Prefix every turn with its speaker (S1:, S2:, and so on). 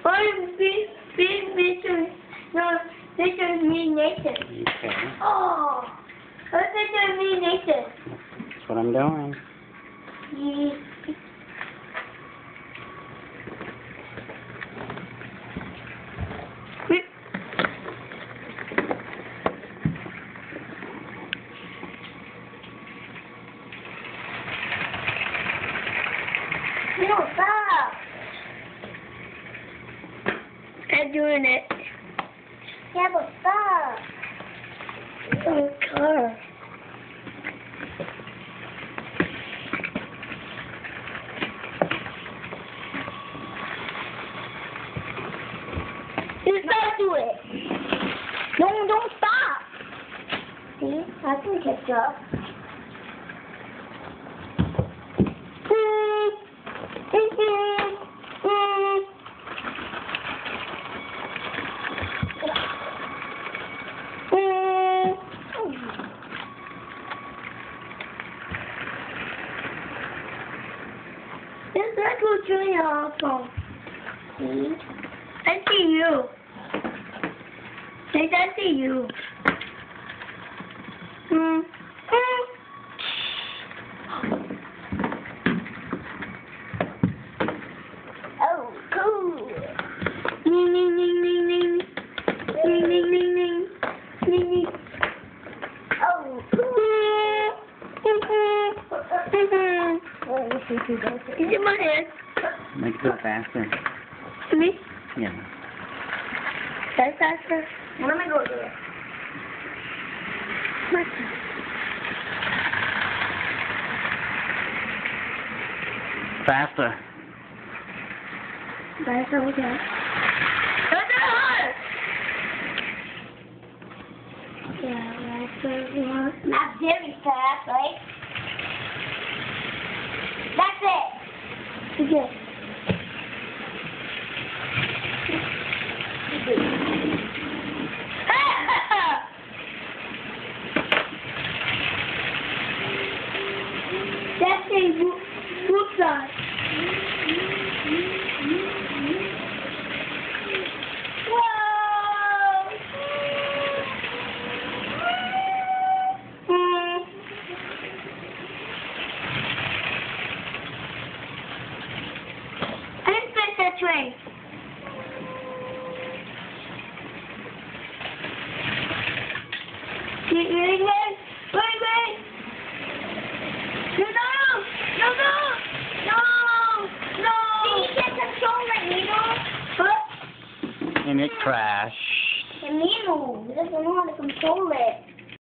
S1: Oh, this is me, Nathan.
S2: Okay.
S1: Oh, this is me, Nathan.
S2: That's what I'm doing.
S1: No, stop. I'm doing it. Yeah, but stop. Oh, car. You stop doing it. No, don't stop. See, I can catch up. That's what's really awesome. See? I see you. I see you. Oh, cool. Ning, ning, ning, ning, ning. Ning, ning, ning, ning. Ning, ning. Oh, cool. Is it my head?
S2: Make it go faster.
S1: Me?
S2: Yeah.
S1: That's faster. Let me go there.
S2: Faster.
S1: Faster, okay. Yeah, that's not very fast, right? That's it. Okay. That's a boot side. Train. Wait. No. Did you get control it, Nino?
S2: And it crashed.
S1: And Nino doesn't know how to control it.